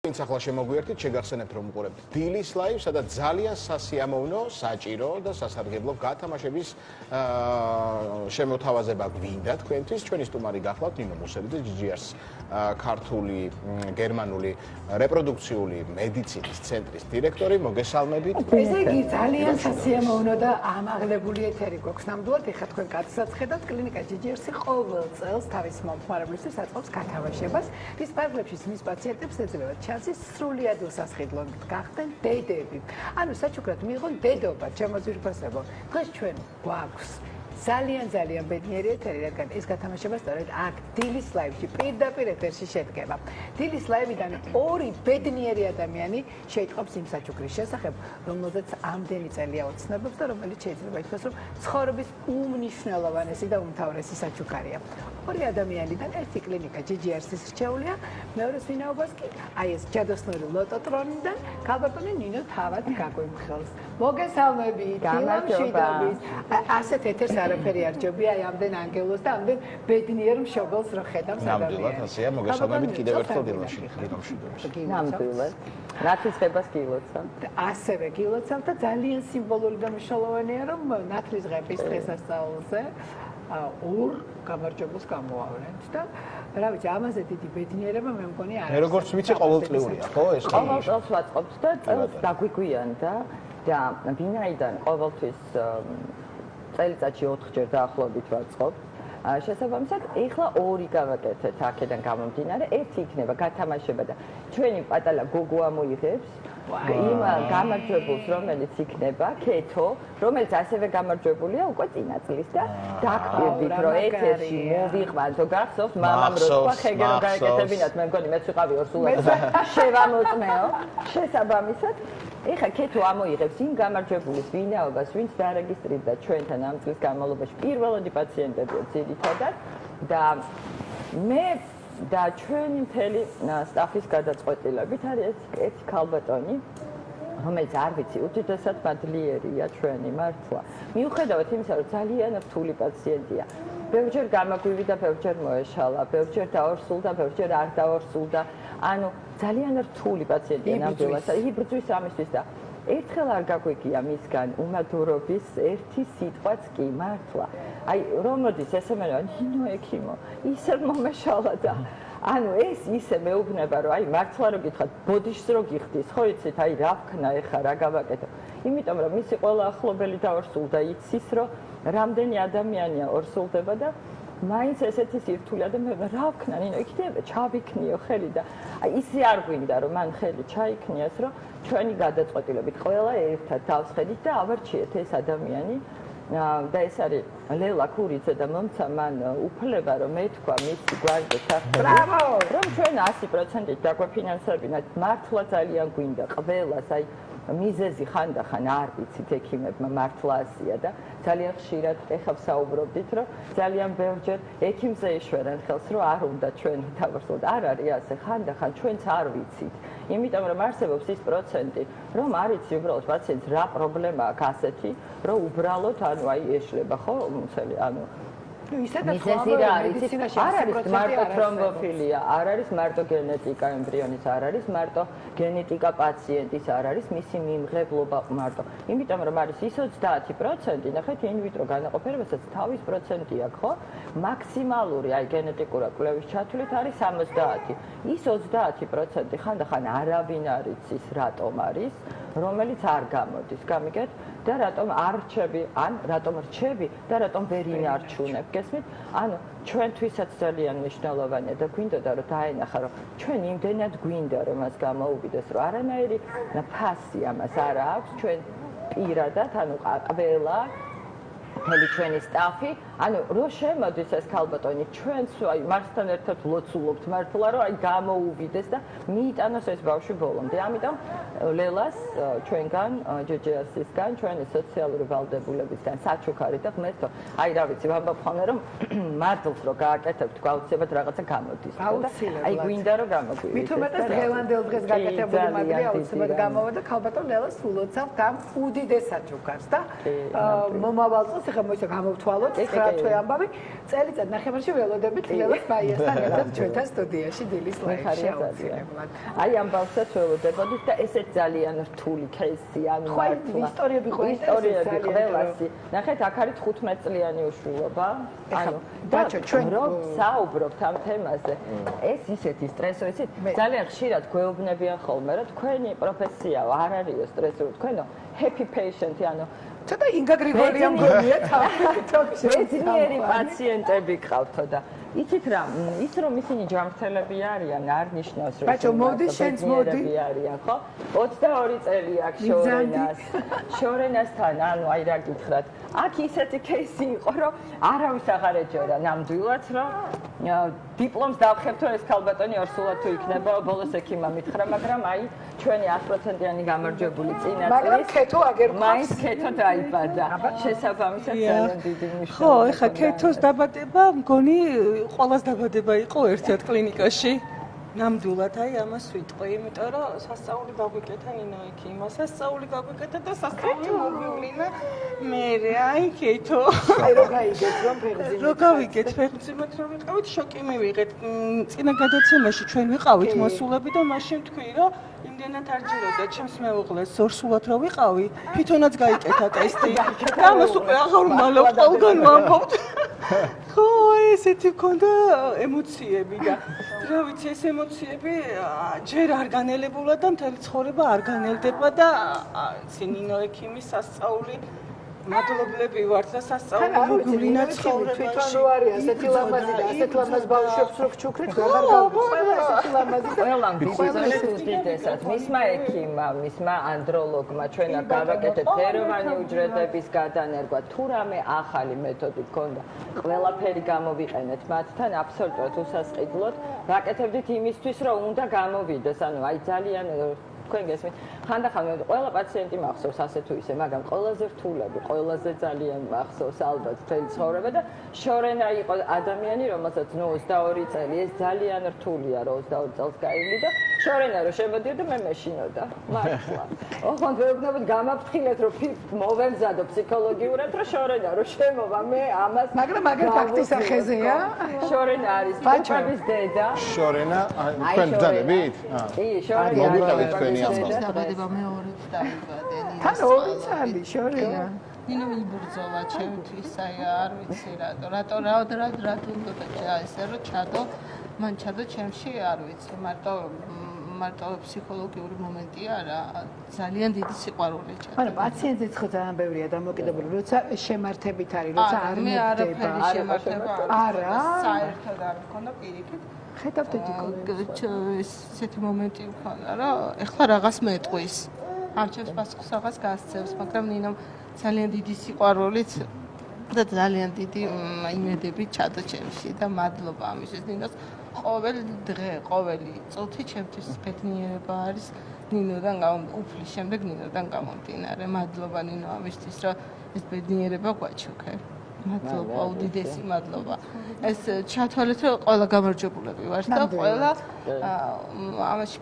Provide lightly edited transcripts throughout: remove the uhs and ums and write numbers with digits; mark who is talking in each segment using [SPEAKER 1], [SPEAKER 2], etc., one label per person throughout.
[SPEAKER 1] ვინც ახლა შემოგვიერთით, შეგახსენებთ რომ უყურებთ დილის ლაივს, სადაც ძალიან სასიამოვნო, საჭირო და სასარგებლო გათამაშების შემოთავაზება გვინდა თქვენთვის. ჩვენი სტუმარი გახლავთ ნინო მუსელი, GGR-ს ქართული, გერმანული რეპროდუქციული მედიცინის ცენტრის დირექტორი. მოგესალმებით.
[SPEAKER 2] ესე იგი ძალიან სასიამოვნო და ამაღლებული ეთერი გვაქვს ნამდვილად. ეხლა თქვენ კაცსაც ხედავთ, კლინიკა GGR-ს ყოველ წელს თავის მომხმარებლისთვის აწყობს გათამაშებას, რის ფარგლებში მის პაციენტებს ეძლევათ ჩანსი სრულიად უსასყიდლობით გახდნენ დედები. ანუ საჩუქრად მიიღონ დედობა, ჩემო ძვირფასებო. დღეს ჩვენ გვაქვს ძალიან ბედნიერი ეთერი, რადგან ეს გათამაშება სწორედ აქ დილის ლაივში პირდაპირ ეთერში შედგება. დილის ლაივიდან ორი ბედნიერი ადამიანი შეიტყობს იმ საჩუქრის შესახებ, რომელზეც ამდენი წელია ოცნებობს და რომელიც შეიძლება ითქვას, რომ ცხოვრების უმნიშვნელოვანესი და უმთავრესი საჩუქარია. ორი ადამიანიდან ერთი კლინიკა GGR-ს რჩეულია, მეორეს ვინაობას კი აი ეს ჯადოსნური ლოტოტრონიდან ქალბატონი ნინო თავად გაგვიმხელს. მოგესალმებით, დილამშვიდობის. ასეთ ეთერს არაფერი არ ჯობია, აი ამდენ ანგელოს და ამდენ ბედნიერ მშობელს რო ხედავს ადამიანი.
[SPEAKER 1] ნამდვილად ასეა, მოგესალმებით კიდევ ერთხელ დილამშვიდობის.
[SPEAKER 3] ნამდვილად. ნათლისღებას გილოცავ.
[SPEAKER 2] ასევე გილოცავ და ძალიან სიმბოლური და მნიშვნელოვანია, რომ ნათლისღების დღესასწაულზე ორ გამარჯვებულს გამოვავრენთ და რა ვიცი, ამაზე დიდი ბედნიერება მე მგონი არ არის.
[SPEAKER 1] როგორც ვიცი, ყოველწლიურია, ხო ეს?
[SPEAKER 3] ყოველ წელს ვაწყობთ და წელს დაგვიგვიანდა და ვინაიდან ყოველთვის წელიწადში 4 ჯერ დაახლოებით ვაწყობთ. შესაბამისად, ეხლა ორი გავაკეთეთ აქედან გამომდინარე, ერთი იქნება გათამაშება და ჩვენი პატარა გოგო ამოიღებს იმ გამარჯვებულს, რომელიც იქნება კეთო, რომელიც ასევე გამარჯვებულია უკვე წინა წლის და დაგვირდით, რომ ეთერში მოვიყვანთო, გახსოვთ მამამ რო თქვა ხეგე რომ გაეკეთებინათ, მე მგონი მეც ვიყავი ორსულად შევამოწმეო. შესაბამისად, ეხლა კეთო ამოიღებს იმ გამარჯვებულის ვინაობას, ვინც დარეგისტრირდა ჩვენთან ამ წლის განმავლობაში პირველადი პაციენტები ძირითადად და მე და ჩვენი მთელი სტაფის გადაწყვეტილებით არის ერთი ქალბატონი, რომელიც არ ვიცი, უდიდესად მადლიერია ჩვენი მართლა. მიუხედავად იმისა, რომ ძალიან რთული პაციენტია. ბევრჯერ გამაგვივიდა, ბევრჯერ მოეშალა, ბევრჯერ დაორსულდა, ბევრჯერ არ დაორსულდა. ანუ ძალიან რთული პაციენტია ნამდვილად. იბრძვის ამისთვის და ერთხელ არ გაგვიგია მისგან უმადურობის ერთი სიტყვაც კი მართლა. აი რომ მოდის ესმენა ნინო ექიმო, ისე მომეშალა და ანუ ეს ისე მეუბნება რომ აი მართლა რო გითხრათ ბოდიშს რო გიხდის, ხო იცით, აი რა ვქნა ეხა რა გავაკეთო. იმიტომ რომ მისი ყველა ახლობელი დაორსულდა, იცის რომ რამდენი ადამიანია ორსულდება და მაინც ესეთი სირთულეა და მე რა ვქნა ნინო, იქნება ჩავიქნიო ხელი და აი ისე არ გვინდა რომ მან ხელი ჩაიქნიას, რომ ჩვენი გადაწყვეტილებით ყველა ერთად თავს ხედით და ავარჩიეთ ეს ადამიანი და ეს არის ლელა ქურიძე და მომცა მან უფლება რომ მეთქვა მისი გვარზე
[SPEAKER 2] ბრავო
[SPEAKER 3] რომ ჩვენ 100%-ით დაგვაფინანსებინათ მართლა ძალიან გვინდა ყველას აი მიზეზი ხანდახან არ ვიცით ექიმებმა მართლა ასია და ძალიან ხშირად ეხლა ვსაუბრობდით რომ ძალიან ბევრჯერ ექიმზე იშვერენ ხელს რომ არ უნდა ჩვენ დავარსოთ არ არის ასე ხანდახან ჩვენც არ ვიცით იმიტომ რომ არსებობს ის პროცენტი რომ არ იცი უბრალოდ პაციენტს რა პრობლემა აქვს ასეთი რომ უბრალოდ ანუ აი ეშლება ხო მუცელი ანუ მიზეზი რა არის არ არის მარტო თრომბოფილია არ არის მარტო გენეტიკა ემბრიონის არ არის მარტო გენეტიკა პაციენტის არ არის მისი მიმღებლობა მარტო იმიტომ რომ არის ის 30% ნახეთ ინვიტრო განაყოფიერებასაც თავის პროცენტი აქვს ხო მაქსიმალური აი გენეტიკურად კვლევის ჩათვლით არის 70 ის 30% ხანდახან არავინ არ იცის რატომ არის რომელიც არ გამოდის გამიგეთ და რატომ არ რჩები ან რატომ რჩები და რატომ ვერ ინარჩუნებ გესმით ანუ ჩვენთვისაც ძალიან მნიშვნელოვანია და გვინდოდა რომ დაენახა რომ ჩვენ იმდენად გვინდა რომ მას გამოუვიდეს რომ არანაირი ფასი ამას არ აქვს ჩვენ პირადად ანუ ყველა მთელი ჩვენი სტაფი ანუ რო შემოდის ეს ქალბატონი ჩვენც აი მარსთან ერთად ლოცულობთ მართლა რომ აი გამოუვიდეს და მიიტანოს ეს ბავშვი ბოლომდე ამიტომ ლელას ჩვენგან GGR-სისგან ჩვენი სოციალური ვალდებულებისგან საჩუქარი და ღმერთო აი რა ვიცი ვამბობ ხოლმე რომ მართლს რო გააკეთებთ გაუცებად რაღაცა გამოდის აი გვინდა რომ გამოგვივიდეს
[SPEAKER 2] მით უმეტეს დღევანდელ დღეს გაკეთებული მაგალითად აუცილებლად გამოვა და ქალბატონ ლელას ულოცავთ ამ უდიდეს საჩუქარს და მომავალ წელს ყავს, ეხლა მოიცა გამოვთვალოთ 9 თვე ამბავი. წელიწად ნახევარში ველოდებით ლევას ბაიასთან ერთად ჩვენთან სტუდიაში დილის ლაივში აუცილებლად.
[SPEAKER 3] აი ამ ბავშვსაც ველოდებოდით და ესეც ძალიან რთული кейსი, ანუ
[SPEAKER 2] ისტორიები ხო
[SPEAKER 3] ისტორიები ყველასი. ნახეთ, აქ არის 15 წლიანი უშვილობა. ანუ
[SPEAKER 2] ბაჭო, ჩვენ
[SPEAKER 3] რო საუბრობთ ამ თემაზე, ეს ისეთი სტრესორი, ძალიან ხშირად გვეუბნებიან ხოლმე, რომ თქვენი პროფესიაო არ არისო სტრესორი, თქვენო happy patient, ანუ
[SPEAKER 2] ცოტა ინგა გრიგორია მგონია თავში.
[SPEAKER 3] მეძნიერი პაციენტები ყავთო და იცით რა, ის რომ ისინი ჯანმრთელები არიან, არ ნიშნავს რომ
[SPEAKER 2] ბაჭო, მოდი შენც მოდი.
[SPEAKER 3] არიან, ხო? 22 წელი აქვს შორენას. შორენასთან, ანუ აი რა გითხრათ, აქ ისეთი кейსი იყო, რომ არავის აღარ ეჯერა ნამდვილად, რომ დიპლომს დავხერთო ეს ქალბატონი ორსულად თუ იქნება, ბოლოს ექიმა მითხრა, მაგრამ აი ჩვენი 100%-იანი გამარჯვებული წინა წლის.
[SPEAKER 2] მაგრამ ქეთო აგერ
[SPEAKER 3] მაინც ქეთო დაიბადა. შესაბამისად ძალიან დიდი მნიშვნელობა.
[SPEAKER 4] ხო, ეხა ქეთოს დაბადება მგონი ყველას დაბადება იყო ერთ-ერთ კლინიკაში. ნამდვილად აი ამას ვიტყვი, იმიტომ რომ სასწაული გაგვიკეთა ნინო ექიმა, სასწაული გაგვიკეთა და სასწაული მოგვივლინა მე აი ქეთო.
[SPEAKER 2] აი რო გაიგეთ რომ ფეხზე.
[SPEAKER 4] რო გავიგეთ ფეხმძიმედ რო ვიყავით, შოკი მივიღეთ. წინა გადაცემაში ჩვენ ვიყავით მოსულები და მაშინ თქვი რომ იმდენად არ ჯეროდა ჩემს მეუღლეს ორსულად რო ვიყავი, თვითონაც გაიკეთა ტესტი. და ამას უკვე აღარ ვმალავ ყველგან ვამბობთ. ხო, ესეთი მქონდა ემოციები და რა ვიცი ეს ემოციები ჯერ არ განელებულა და მთელი ცხოვრება არ განელდება და ნინო ექიმის სასწაული მადლობლები ვართ და სასწაული მოგვივლინა ცხოვრებაში.
[SPEAKER 2] თვითონ რო არის ასეთი ლამაზი და ასეთ ლამაზ ბავშვებს რო გჩუქრით, აღარ გავიგე. ყველა ასეთი ლამაზი და
[SPEAKER 3] ყველამ ბიზნესის უდიდესად მისმა ექიმმა, მისმა ანდროლოგმა ჩვენ აქ გავაკეთეთ ფეროვანი უჯრედების გადანერგვა. თუ რამე ახალი მეთოდი გქონდა, ყველაფერი გამოვიყენეთ მათთან აბსოლუტურად უსასყიდლოდ. ვაკეთებდით იმისთვის, რომ უნდა გამოვიდეს, ანუ აი ძალიან თქვენ გესმით, ხანდახან ყველა პაციენტი მახსოვს ასე თუ ისე, მაგრამ ყველაზე რთულები, ყველაზე ძალიან მახსოვს ალბათ მთელი ცხოვრება და შორენა იყო ადამიანი, რომელსაც 22 წელი ეს ძალიან რთულია, რომ 22 წელს გაივლი და შორენა რო შემოდიოდა მე მეშინოდა. მართლა. ოღონდ ვეუბნებოდ გამაფრთხილეთ, რომ მოვემზადო ფსიქოლოგიურად, რომ შორენა რო შემოვა მე ამას.
[SPEAKER 2] მაგრამ ფაქტის ახეზეა.
[SPEAKER 3] შორენა არის პაჭების დედა.
[SPEAKER 1] შორენა, თქვენ ბრძანებით?
[SPEAKER 3] კი, შორენა.
[SPEAKER 1] მოგიტევით თქვენი ამბავი.
[SPEAKER 5] დაბადება მეორედ დაიბადე.
[SPEAKER 2] თან 2 წელი შორენა.
[SPEAKER 5] ნინო იბრძოლა ჩემთვის, აი არ ვიცი რატო უნდა ესე რომ ჩადო, მან ჩადო ჩემში, არ ვიცი, მარტო ფსიქოლოგიური მომენტი არა, ძალიან დიდი სიყვარული ჩადო.
[SPEAKER 2] ანუ პაციენტიც ხო ძალიან ბევრია დამოკიდებული, როცა შემართებით არის, როცა არ
[SPEAKER 5] მე არაფერი შემართება
[SPEAKER 2] არა.
[SPEAKER 5] საერთოდ არ მქონდა პირიქით.
[SPEAKER 2] ხედავთ
[SPEAKER 5] ესეთი მომენტი მქონდა, რომ ეხლა რაღაც მეტყვის. არჩევს პასუხს რაღაც გასცემს, მაგრამ ნინომ ძალიან დიდი სიყვარულით და ძალიან დიდი იმედებით ჩადო ჩემში და მადლობა ამისთვის ნინოს. ყოველ დღე, ყოველი წუთი ჩემთვის ბედნიერება არის ნინოდან უფლის შემდეგ ნინოდან გამომდინარე. მადლობა ნინო ამისთვის, რომ ეს ბედნიერება გვაჩუქე. მადლობა, უდიდესი მადლობა. ეს ჩათვალეთ, რომ ყველა გამარჯვებულები ვართ და ყველა ამაში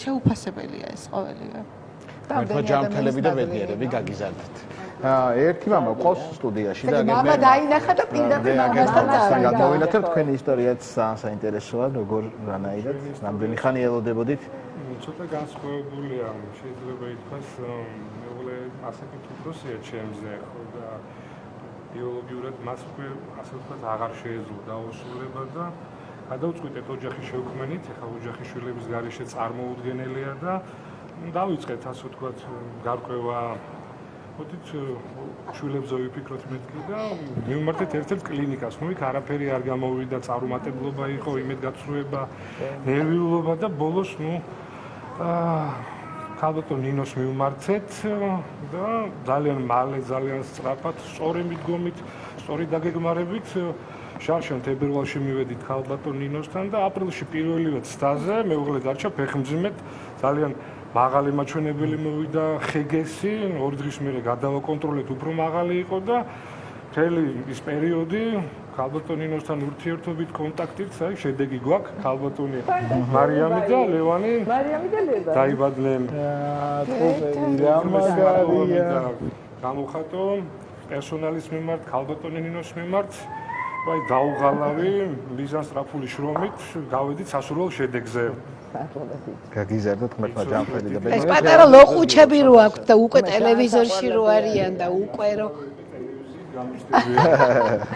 [SPEAKER 5] შეუფასებელია ეს ყოველივე.
[SPEAKER 1] ერთმა ჯანმრთელები და ბედნიერები გაგიზარდეთ. ერთი მამა ყავს სტუდიაში და
[SPEAKER 2] მამა დაინახა და პირდაპირ მამასთან
[SPEAKER 1] გადმოვიდეთ თქვენი ისტორიაც საინტერესოა, როგორ რანაირად ნამდვილი ხანი ელოდებოდით.
[SPEAKER 6] ცოტა განსხვავებულია, შეიძლება ითქვას, მეუღლე ასეთი უფროსია ჩემზე, ხო და ბიოლოგიურად მას უკვე ასე ვთქვათ აღარ შეეძლო დაუსრულება და გადავწყვიტეთ ოჯახის შევქმნით, ეხლა ოჯახის შვილების გარეშე წარმოუდგენელია და დავიწყეთ ასე ვთქვათ გარკვევა მოდით შვილებზე ვიფიქროთ მეთქი და მივმართეთ ერთ-ერთ კლინიკას, ნუ იქ არაფერი არ გამოვიდა, წარუმატებლობა იყო, იმედგაცრუება, ნერვიულობა და ბოლოს ნუ ქალბატონ ნინოს მივმართეთ და ძალიან მალე, ძალიან სწრაფად, სწორი მიდგომით, სწორი დაგეგმარებით შარშან თებერვალში მივედით ქალბატონ ნინოსთან და აპრილში პირველივე ცდაზე მეუღლე დარჩა ფეხმძიმედ, ძალიან მაღალი მაჩვენებელი მოვიდა ხეგესი, 2 დღის მერე გადავაკონტროლეთ, უფრო მაღალი იყო და მთელი ის პერიოდი ქალბატონ ნინოსთან ურთიერთობით კონტაქტით, აი შედეგი გვაქვს, ქალბატონი მარიამი და ლევანი დაიბადნენ. გამოვხატო პერსონალის მიმართ, ქალბატონი ნინოს მიმართ, აი დაუღალავი ლიზან სტრაფული შრომით გავედით სასურველ შედეგზე.
[SPEAKER 1] გაგიზარდოთ ღმერთმა ჯანმრთელი და
[SPEAKER 2] ეს პატარა ლოყუჩები რო აქვთ და უკვე ტელევიზორში რო არიან და უკვე რო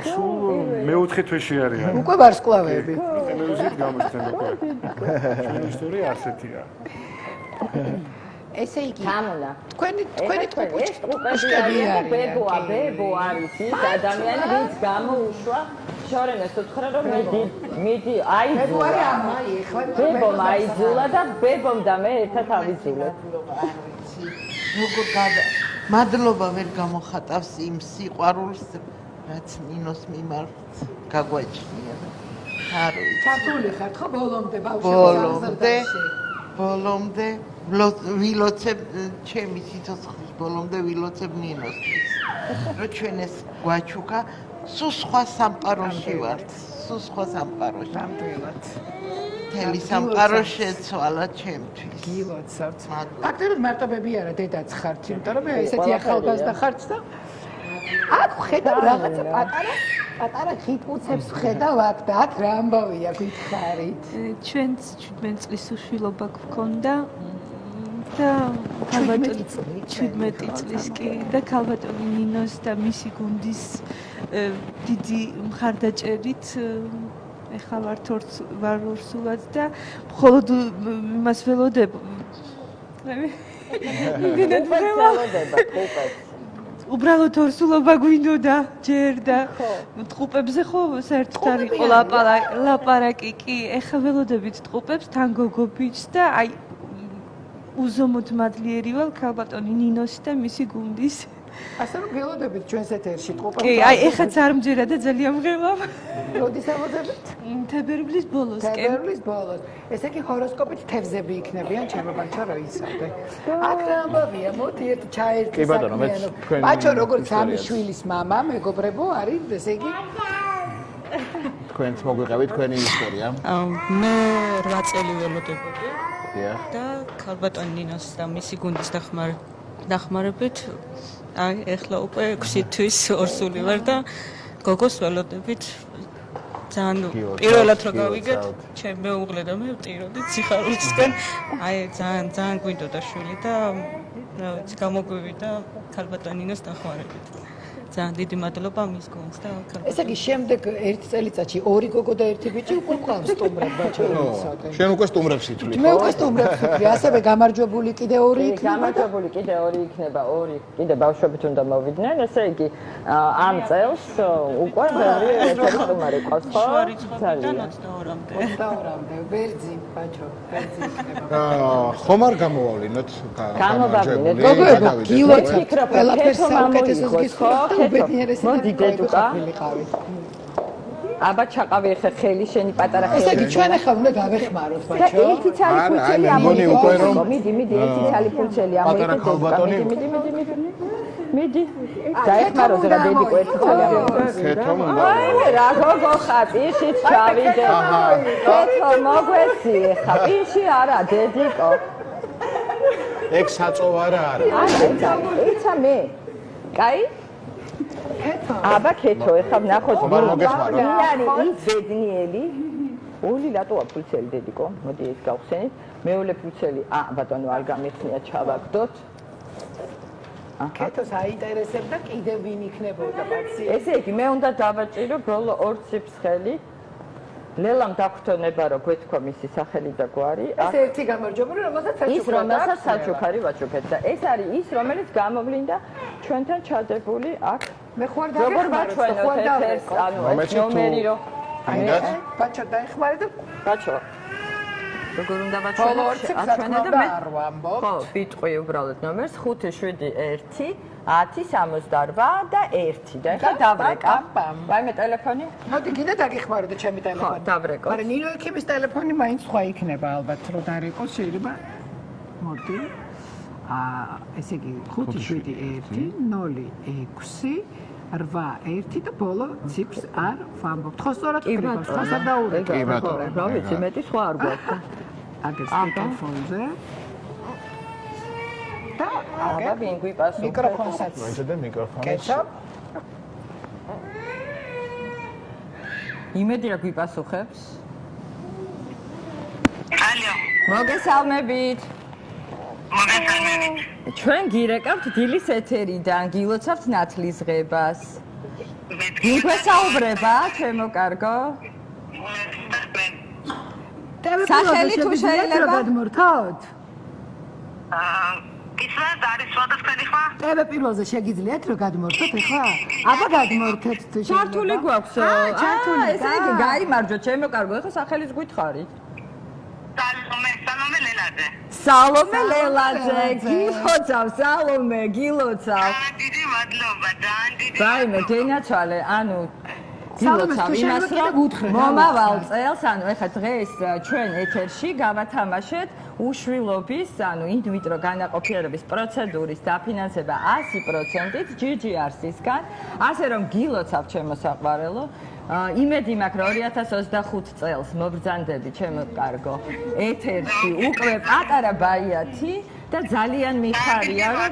[SPEAKER 6] სულ მეოთხე თვეში არიან.
[SPEAKER 2] უკვე ვარსკვლავები.
[SPEAKER 6] ტელევიზიით გამოსცენ უკვე. ჩვენი ისტორია ასეთია.
[SPEAKER 2] ესე იგი
[SPEAKER 3] თამუნა
[SPEAKER 2] თქვენი
[SPEAKER 3] ეს ტყუპები ბებო არის ის ადამიანი ვინც გამოუშვა შორენეს უთხრა რომ მიდი აიძულა ბებომ აიძულა და ბებომ და მე ერთად ავიძულეთ
[SPEAKER 5] როგორ მადლობა ვერ გამოხატავს იმ სიყვარულს რაც ნინოს მიმართ გაგვაჩნია არ ვიცი
[SPEAKER 2] ჩართული ხართ ხო ბოლომდე ბავშვები
[SPEAKER 5] ბოლომდე ვილოცებ ჩემი სიცოცხლის ბოლომდე ვილოცებ ნინოსთვის რომ ჩვენ ეს გვაჩუქა სულ სხვა სამყაროში ვართ სულ სხვა სამყაროში
[SPEAKER 2] ნამდვილად
[SPEAKER 5] მთელი სამყარო შეცვალა ჩემთვის
[SPEAKER 2] გილოცავთ ფაქტობრივად მარტობები არა დედაც ხართ იმიტომ რომ ესეთი ახალგაზრდა ხართ და აქ ხედავ რაღაცა პატარა ხიტუცებს ხედავ აქ და აქ რა ამბავია გითხარით
[SPEAKER 7] ჩვენც 17 წლის უშვილობა გქონდა და ქალბატონი 17 წლის კი და ქალბატონი ნინოს და მისი გუნდის დიდი მხარდაჭერით ეხლა ვარ ორსულად და მხოლოდ იმას ველოდებ უბრალოდ ორსულობა გვინდოდა ჯერ და ტყუპებზე ხო საერთოდ არ იყო ლაპარაკი კი ეხლა ველოდებით ტყუპებს თან გოგო ბიჭს და აი უზომოდ მადლიერი ვარ ქალბატონი ნინოსი და მისი გუნდის
[SPEAKER 2] ასე რომ ველოდებით ჩვენს ეთერში ტყუპებს
[SPEAKER 7] კი აი ეხლაც არ მჯერა და ძალიან მღელავ
[SPEAKER 2] როდის ამოძებთ
[SPEAKER 7] თებერვლის ბოლოს კი
[SPEAKER 2] თებერვლის ბოლოს ესე იგი ჰოროსკოპით თევზები იქნებიან ჩემო ბაჩო რო იცავდე აქ რა ამბავია მოდი ერთ ჩაერთი საქმიანო ბაჩო როგორც სამი შვილის მამა მეგობრებო არის ესე იგი
[SPEAKER 1] თქვენც მოგვიყევით თქვენი ისტორია
[SPEAKER 8] მე 8 წელი ველოდებოდი და ქალბატონი ნინოს და მისი გუნდის დახმარებით აი ეხლა უკვე 6 თვის ორსული ვარ და გოგოს ველოდებით ძალიან პირველად რო გავიგეთ ჩემ მეუღლე და მე ვტიროდით სიხარულისგან აი ძალიან გვინდოდა შვილი და რა ვიცი გამოგვივიდა ქალბატონი ნინოს დახმარებით ძალიან დიდი მადლობა მის გუნდს და ქალბატონს.
[SPEAKER 2] ესე იგი შემდეგ ერთი წელიწადში ორი გოგო და ერთი ბიჭი უკვე ყავს სტუმრად ბაჩო ვიცოდე.
[SPEAKER 1] შენ უკვე სტუმრებს ითვლი ხო?
[SPEAKER 2] მე უკვე სტუმრებს ითვლი, ასევე გამარჯვებული კიდე ორი იქნება.
[SPEAKER 3] გამარჯვებული კიდე ორი იქნება, ორი კიდე ბავშვებით უნდა მოვიდნენ, ესე იგი ამ წელს უკვე ბევრი ერთ-ერთი სტუმარი ყავს ხო?
[SPEAKER 8] რიცხვებიდან 22-მდე.
[SPEAKER 2] 22-მდე, ვერძი ბაჩო, ვერძი იქნება.
[SPEAKER 1] ხომ არ გამოვავლინოთ
[SPEAKER 3] გამოვავლინეთ.
[SPEAKER 2] გოგოებო, გილოცავთ
[SPEAKER 3] ფიქრობ,
[SPEAKER 2] ყველაფერს
[SPEAKER 3] ფეთო
[SPEAKER 2] საუკეთესოს გისურვებთ და უბედნიერესი
[SPEAKER 3] მოდი დედუკა. აბა ჩაყავი ხე ხელი შენი პატარა ხელი.
[SPEAKER 2] ესე იგი ჩვენ ახლა უნდა გავეხმაროთ
[SPEAKER 3] და
[SPEAKER 2] ბაჩო.
[SPEAKER 3] ერთი ცალი ფულჩელი
[SPEAKER 1] მეგონი უკვე რომ
[SPEAKER 3] მიდი ერთი ცალი ფულჩელი
[SPEAKER 1] პატარა ქალბატონი
[SPEAKER 3] მიდი დაეხმაროთ რა დედიკო ერთი ცალი
[SPEAKER 1] ქეთომ უნდა
[SPEAKER 3] აი რა გოგო ხატიშიც ჩავიდე ქეთო მოგვეცი ხა პიში არა დედიკო
[SPEAKER 1] ეგ საწოვა არა არის
[SPEAKER 3] ეცა მე კაი აბა ქეთო ეხლა ნახოთ
[SPEAKER 1] მოგეხმარო.
[SPEAKER 3] არის ის ბედნიელი ორი ლატოა ფულცელი დედიკო მოდი ეს გავხსენით მეორე ფულცელი ბატონო არ გამიხსნია ჩავაგდოთ
[SPEAKER 2] კეთოს აინტერესებდა კიდევ ვინ იქნებოდა პაციენტი.
[SPEAKER 3] ესე იგი მე უნდა დავაჭირო ბოლო 2 ციფრს ხელი ლელამ დაგვთონება რომ გვეთქვა მისი სახელი და გვარი
[SPEAKER 2] ეს ერთი გამარჯვებული რომელსაც
[SPEAKER 3] ის რომელსაც საჩუქარი ვაჩუქეთ და ეს არის ის რომელიც გამოვლინდა ჩვენთან ჩადებული აქ
[SPEAKER 2] მე ხوار
[SPEAKER 3] როგორ
[SPEAKER 2] დავეხმაროთ
[SPEAKER 3] ვაჩვენოთ ეთერს ანუ ეს ნომერი რომ
[SPEAKER 2] ბაჩო დაეხმარე და
[SPEAKER 3] ბაჩო როგორ უნდა
[SPEAKER 2] ბოლო
[SPEAKER 3] ვაჩვენოთ
[SPEAKER 2] 2
[SPEAKER 3] აჩვენე და მე
[SPEAKER 2] არ ვამბობ
[SPEAKER 3] ხო ვიტყვი უბრალოდ ნომერს 571 1068 და 1 და ეხლა დავრეკა ვაიმე ტელეფონი
[SPEAKER 2] მოდი კიდე დაგეხმარო და ჩემი ტელეფონი
[SPEAKER 3] ხო დავრეკო
[SPEAKER 2] მაგრამ ნინო ექიმის ტელეფონი მაინც სხვა იქნება ალბათ რომ დარეკოს შეიძლება მოდი ესე იგი 571 0 6 8 და ბოლო ციფრს არ ვამბობთ ხო სწორად ყრიბავს ხას არ დაურეკე
[SPEAKER 1] კი ბატონო
[SPEAKER 3] რა ვიცი მეტი სხვა არ გვაქვს
[SPEAKER 2] აგერ სპიკერფონზე და
[SPEAKER 3] აბა ვინ გვიპასუხებს
[SPEAKER 2] მიკროფონსაც
[SPEAKER 1] მოიჭედე მიკროფონს
[SPEAKER 2] კეთო
[SPEAKER 3] იმედი რა გვიპასუხებს?
[SPEAKER 9] ალო,
[SPEAKER 3] მოგესალმებით.
[SPEAKER 9] მოგესალმებით.
[SPEAKER 3] ჩვენ გირეკავთ დილის ეთერიდან, გილოცავთ ნათლისღებას. გიგვესაუბრება, ჩემო კარგო? სახელი თუ შეიძლება
[SPEAKER 2] გადმორთოთ?
[SPEAKER 9] ისრად არის სხვადასხვადი ხმა?
[SPEAKER 2] ტევე პირველზე შეგიძლიათ რომ გადმორთოთ ახლა? აბა გადმორთეთ თუ შეიძლება.
[SPEAKER 3] ჩართული გვაქვს.
[SPEAKER 2] ჩართული.
[SPEAKER 3] ესე იგი გაიმარჯვოთ, ჩემო კარგო, ახლა სახელის გითხარით.
[SPEAKER 9] სალომე ლელაძე.
[SPEAKER 3] სალომე ლელაძე, გილოცავ, სალომე, გილოცავ.
[SPEAKER 9] დიდი მადლობა, ძალიან დიდი.
[SPEAKER 3] გაიმე, გენაცვალე, ანუ
[SPEAKER 2] სალომეს
[SPEAKER 3] გილოცავ
[SPEAKER 2] თუ
[SPEAKER 3] იმას,
[SPEAKER 2] შეიძლება კიდევ
[SPEAKER 3] რომ
[SPEAKER 2] უთხრეთ,
[SPEAKER 3] მომავალ წელს, ანუ ეხლა დღეს ჩვენ ეთერში გავათამაშეთ უშვილობის, ანუ ინვიტრო განაყოფიერების პროცედურის დაფინანსება 100%-ით GGRC-სგან, ასე რომ გილოცავ ჩემო საყვარელო. იმედი მაქვს რომ 2025 წელს მობრძანდები ჩემო კარგო ეთერში უკვე პატარა ბაიათი და ძალიან მიხარია რომ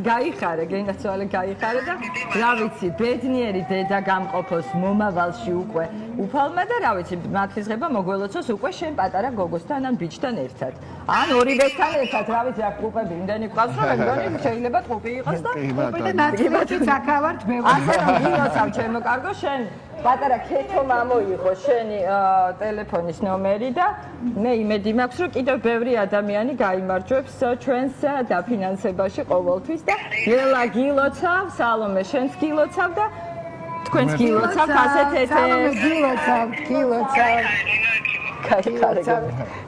[SPEAKER 3] გაიხარე გენაცვალე გაიხარე და რა ვიცი ბედნიერი დედა გამყოფოს მომავალში უკვე უფალმა და რა ვიცი მათლისღება მოგველოცოს უკვე შენ პატარა გოგოსთან ან ბიჭთან ერთად ან ორივესთან ერთად რა ვიცი აქ კუპები იმდენი ყავს რომ მეგონი შეიძლება კუპი იყოს და
[SPEAKER 2] კუპი და ნაცვლით აკავართ მე
[SPEAKER 3] ასე რომ გილოცავ ჩემო კარგო შენ პატარა ქეთო მამოიღო შენი ტელეფონის ნომერი და მე იმედი მაქვს რომ კიდევ ბევრი ადამიანი გაიმარჯვებს ჩვენს დაფინანსებაში ყოველთვის და ლელა გილოცავ, სალომე შენს გილოცავ და თქვენს გილოცავ ასეთ
[SPEAKER 2] სალომე გილოცავ.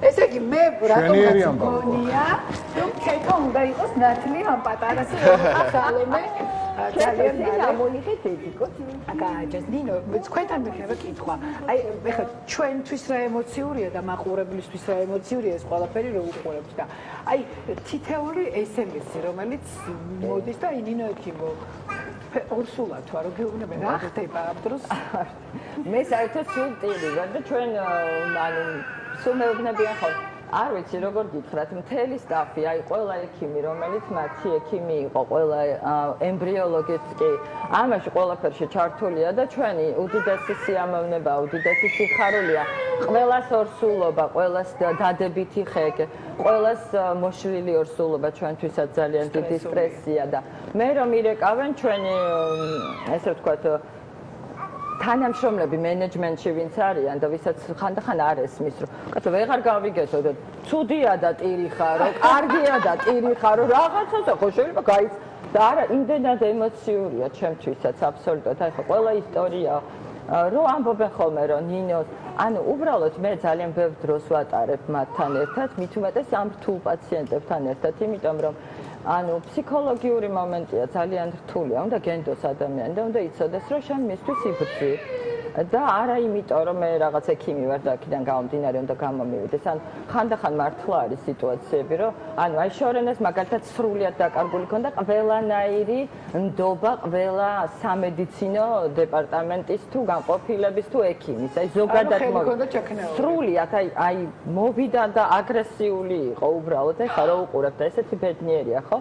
[SPEAKER 2] ესე იგი მე რატომ გონია რომ ქეთო უნდა იყოს ნათლი ამ პატარას სალომე ძალიან
[SPEAKER 3] გამოიღეთ ედიკო.
[SPEAKER 2] გააჯეს ნინო, თქვენთან მეხება კითხვა. აი, ეხლა ჩვენთვის რა ემოციურია და მაყურებლისთვის რა ემოციურია ეს ყველაფერი რო უყურებთ და აი თითეული SMS-ი რომელიც მოდის და აი ნინო ეკიმო ორსულად ვარ, გეუბნები რა ხდება ამ დროს?
[SPEAKER 3] მე საერთოდ სულ ტირი ვარ და ჩვენ ანუ სულ მეუბნებიან ხოლმე არ ვიცი როგორ გითხრათ მთელი სტაფი აი ყველა ექიმი რომელიც მათი ექიმი იყო ყველა ემბრიოლოგიც კი ამაში ყველაფერში ჩართულია და ჩვენი უდიდესი სიამოვნება უდიდესი სიხარულია ყველას ორსულობა ყველას დადებითი ხე ყველას მოშლილი ორსულობა ჩვენთვისაც ძალიან დიდი სტრესია და მე რომ ირეკავენ ჩვენი ესე ვთქვათ თანამშრომლები მენეჯმენტში ვინც არიან და ვისაც ხანდახან არ ესმის რომ კაცო ვეღარ გავიგეთო და ცუდია და ტირი ხარო, კარგია და ტირი ხარო, რაღაცაცა ხო შეიძლება გაიც და არა იმდენად ემოციურია ჩემთვისაც აბსოლუტურად აი ხო ყველა ისტორია რომ ამბობენ ხოლმე რომ ნინოს ანუ უბრალოდ მე ძალიან ბევრ დროს ვატარებ მათთან ერთად მით უმეტეს ამ რთულ პაციენტებთან ერთად იმიტომ რომ ანუ ფსიქოლოგიური მომენტია ძალიან რთულია უნდა გენდოს ადამიანი და უნდა იცოდეს რომ შენ მისთვის იბრძვი და არა იმიტომ რომ მე რაღაც ექიმი ვარ და აქედან გამომდინარე უნდა გამომივიდეს ან ხანდახან მართლა არის სიტუაციები რომ ანუ აი შორენას მაგალითად სრულიად დაკარგული ქონდა ყველანაირი ნდობა ყველა სამედიცინო დეპარტამენტის თუ განყოფილების თუ ექიმის აი ზოგადად სრულიად აი მოვიდა და აგრესიული იყო უბრალოდ ეხლა რა უყურებთ და ესეთი ბედნიერია ხო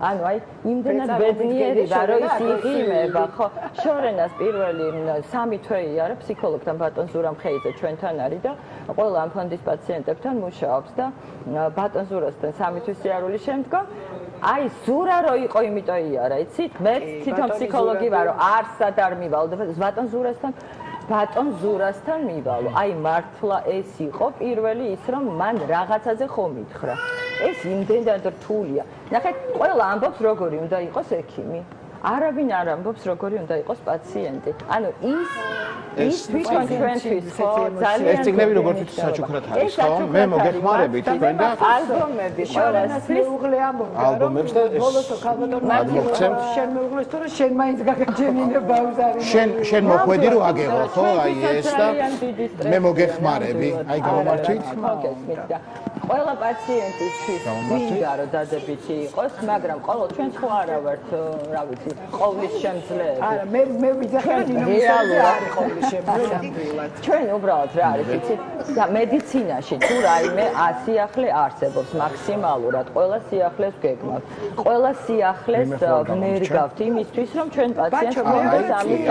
[SPEAKER 3] ანუ აი იმდენად ბედნიერი ვარ რომ ის იღიმება ხო შორენას პირველი 3 თვე არა ფსიქოლოგთან ბატონ ზურამ ხეიძე ჩვენთან არის და ყველა ამ ფონდის პაციენტებთან მუშაობს და ბატონ ზურასთან 3 თვის სიარულის შემდგომ აი ზურა რო იყო იმიტომ იარა იცით მე თვითონ ფსიქოლოგი ვარო არსად არ მივალ და ბატონ ზურასთან მივალო აი მართლა ეს იყო პირველი ის რომ მან რაღაცაზე ხომ ითხრა ეს იმდენად რთულია ნახეთ ყველა ამბობს როგორი უნდა იყოს ექიმი არავინ არ ამბობს როგორი უნდა იყოს პაციენტი. ანუ ის თვითონ ჩვენთვის ხო ძალიან
[SPEAKER 1] ეს ციგნები როგორც თვითონ საჩუქრად არის ხო? მე მოგეხმარებით თქვენ და
[SPEAKER 3] ალბომები ყველასთვის
[SPEAKER 2] მეუღლე ამბობდა
[SPEAKER 1] ალბომებს და
[SPEAKER 2] ბოლოსო ქალბატონმა შენ მეუღლეს თუ შენ მაინც გაგაჩენინე ბავშვარი.
[SPEAKER 1] შენ მოხვედი რომ აგეღო ხო? აი ეს და მე მოგეხმარები. აი გამომართვით.
[SPEAKER 3] ყველა პაციენტისთვის მინდა რომ დადებითი იყოს, მაგრამ ყოველ ჩვენ სხვა არა ვართ, რა ვიცი, ყოვლის შემძლეები.
[SPEAKER 2] არა, მე ვიძახე ნინო
[SPEAKER 3] რეალურად
[SPEAKER 2] არის ყოვლის შემძლეად.
[SPEAKER 3] ჩვენ უბრალოდ რა არის, იცით? და მედიცინაში თუ რაიმე ასიახლე არსებობს მაქსიმალურად, ყველა სიახლეს გეგმავთ. ყველა სიახლეს ვნერგავთ იმისთვის, რომ ჩვენ პაციენტს მოხდეს ამის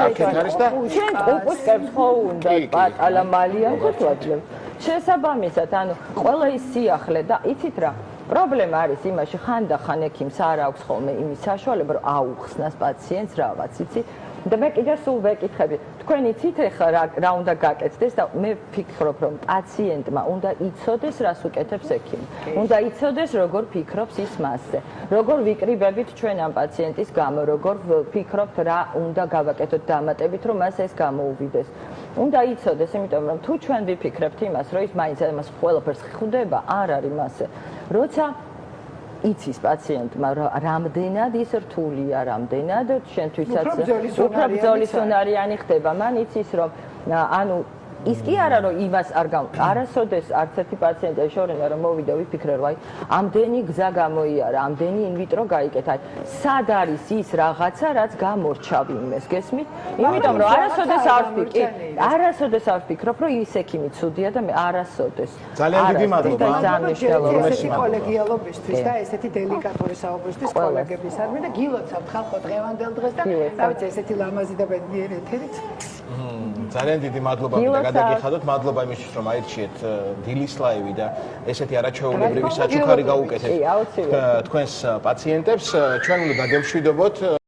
[SPEAKER 3] ჩვენ უყურებს ხო უნდა პატალა მალიან ხუთვადლებ. შესაბამისად, ანუ ყველა ის სიახლე და იცით რა პრობლემა არის იმაში, ხანდახან ექიმს არ აქვს ხოლმე იმის საშუალება, რომ აუხსნას პაციენტს რაღაც, იცი? და მე კიდევ სულ ვეკითხები, თქვენ იცით ახლა რა უნდა გაკეთდეს და მე ვფიქრობ, რომ პაციენტმა უნდა იცოდეს, რას უკეთებს ექიმი. უნდა იცოდეს, როგორ ფიქრობს ის მასზე. როგორ ვიკრიბებით ჩვენ ამ პაციენტის გამო, როგორ ვფიქრობთ, რა უნდა გავაკეთოთ დამატებით, რომ მას ეს გამოუვიდეს. უნდა იცოდეს, იმიტომ რომ თუ ჩვენ ვიფიქრებთ იმას, რომ ის მაინც ამას ყველაფერს ხვდება, არ არის მასე. როცა იცის პაციენტმა რამდენად ის რთულია, რამდენად შენთვისაც უფრო ბრძოლისუნარიანი ხდება, მან იცის რომ ანუ ის კი არა რომ იმას არ არასოდეს არც ერთი პაციენტი შორენა რომ მოვიდა ვიფიქრე რომ აი ამდენი გზა გამოიარა, ამდენი ინვიტრო გაიკეთა. სად არის ის რაღაცა, რაც გამორჩა ვინმეს, გესმით? იმიტომ რომ არასოდეს არ ვფიქრობ, რომ ის ექიმი ცუდია და მე არასოდეს.
[SPEAKER 1] ძალიან დიდი მადლობა.
[SPEAKER 2] ესეთი კოლეგიალობისთვის და ესეთი დელიკატური საუბრისთვის კოლეგების არმე და გილოცავთ ხალხო დღევანდელ დღეს და რა ვიცი ესეთი ლამაზი და ბედნიერი ეთერით.
[SPEAKER 1] ძალიან დიდი მადლობა მინდა გადაგიხადოთ, მადლობა იმისთვის რომ აირჩიეთ დილის ლაივი და ესეთი არაჩვეულებრივი საჩუქარი გაუკეთეთ თქვენს პაციენტებს. ჩვენ უნდა დაგემშვიდობოთ